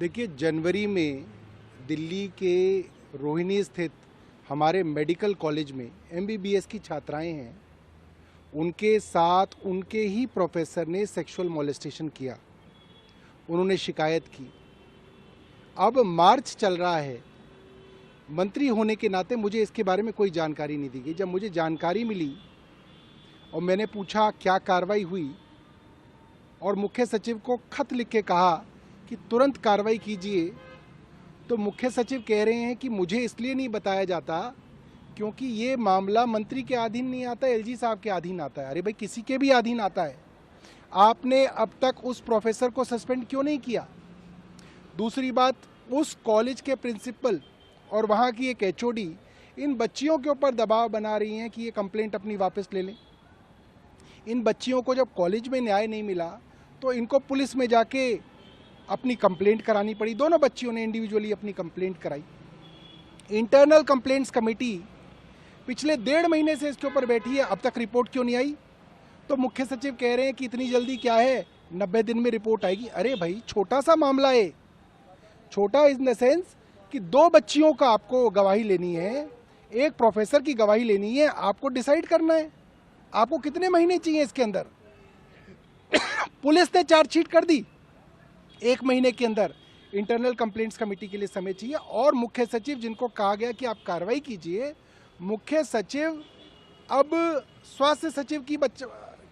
देखिए, जनवरी में दिल्ली के रोहिणी स्थित हमारे मेडिकल कॉलेज में एमबीबीएस की छात्राएं हैं, उनके साथ उनके ही प्रोफेसर ने सेक्सुअल मोलेस्टेशन किया। उन्होंने शिकायत की। अब मार्च चल रहा है। मंत्री होने के नाते मुझे इसके बारे में कोई जानकारी नहीं दी गई। जब मुझे जानकारी मिली और मैंने पूछा क्या कार्रवाई हुई और मुख्य सचिव को खत लिख के कहा कि तुरंत कार्रवाई कीजिए, तो मुख्य सचिव कह रहे हैं कि मुझे इसलिए नहीं बताया जाता क्योंकि ये मामला मंत्री के अधीन नहीं आता, एलजी साहब के अधीन आता है। अरे भाई, किसी के भी अधीन आता है। आपने अब तक उस प्रोफेसर को सस्पेंड क्यों नहीं किया? दूसरी बात, उस कॉलेज के प्रिंसिपल और वहाँ की एक एचओडी इन बच्चियों के ऊपर दबाव बना रही हैं कि ये कंप्लेंट अपनी वापस ले लें। इन बच्चियों को जब कॉलेज में न्याय नहीं मिला तो इनको पुलिस में जाके अपनी कंप्लेंट करानी पड़ी। दोनों बच्चियों ने इंडिविजुअली अपनी कंप्लेंट कराई। इंटरनल कंप्लेंट्स कमेटी पिछले 1.5 महीने से इसके ऊपर बैठी है, अब तक रिपोर्ट क्यों नहीं आई? तो मुख्य सचिव कह रहे हैं कि इतनी जल्दी क्या है, 90 दिन में रिपोर्ट आएगी। अरे भाई, छोटा सा मामला है। छोटा इन द सेंस कि 2 बच्चियों का आपको गवाही लेनी है, एक प्रोफेसर की गवाही लेनी है, आपको डिसाइड करना है आपको कितने महीने चाहिए इसके अंदर। पुलिस ने चार्जशीट कर दी, 1 महीने के अंदर इंटरनल कंप्लेंट्स कमेटी के लिए समय चाहिए। और मुख्य सचिव, जिनको कहा गया कि आप कार्रवाई कीजिए, मुख्य सचिव अब स्वास्थ्य सचिव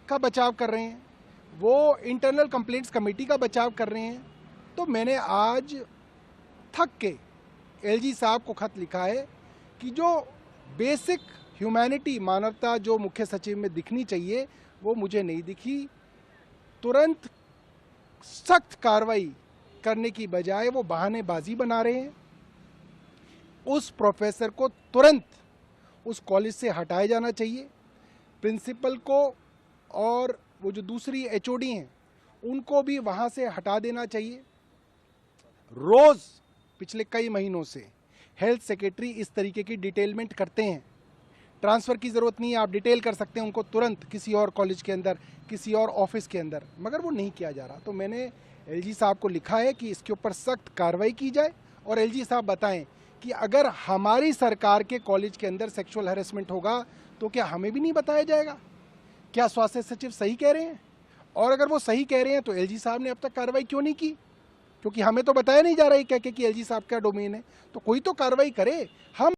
का बचाव कर रहे हैं, वो इंटरनल कंप्लेंट्स कमेटी का बचाव कर रहे हैं। तो मैंने आज थक के एलजी साहब को खत लिखा है कि जो बेसिक ह्यूमैनिटी, मानवता जो मुख्य सचिव में दिखनी चाहिए वो मुझे नहीं दिखी। तुरंत सख्त कार्रवाई करने की बजाय वो बहानेबाजी बना रहे हैं। उस प्रोफेसर को तुरंत उस कॉलेज से हटाया जाना चाहिए। प्रिंसिपल को और वो जो दूसरी एचओडी हैं उनको भी वहाँ से हटा देना चाहिए। रोज़ पिछले कई महीनों से हेल्थ सेक्रेटरी इस तरीके की डिटेलमेंट करते हैं। ट्रांसफ़र की ज़रूरत नहीं है, आप डिटेल कर सकते हैं उनको तुरंत किसी और कॉलेज के अंदर, किसी और ऑफिस के अंदर, मगर वो नहीं किया जा रहा। तो मैंने एलजी साहब को लिखा है कि इसके ऊपर सख्त कार्रवाई की जाए और एलजी साहब बताएं कि अगर हमारी सरकार के कॉलेज के अंदर सेक्सुअल हैरेसमेंट होगा तो क्या हमें भी नहीं बताया जाएगा? क्या स्वास्थ्य सचिव सही कह रहे हैं? और अगर वो सही कह रहे हैं तो एलजी साहब ने अब तक कार्रवाई क्यों नहीं की? क्योंकि हमें तो बताया नहीं जा रहा है क्या कि एलजी साहब का डोमेन है, तो कोई तो कार्रवाई करे। हम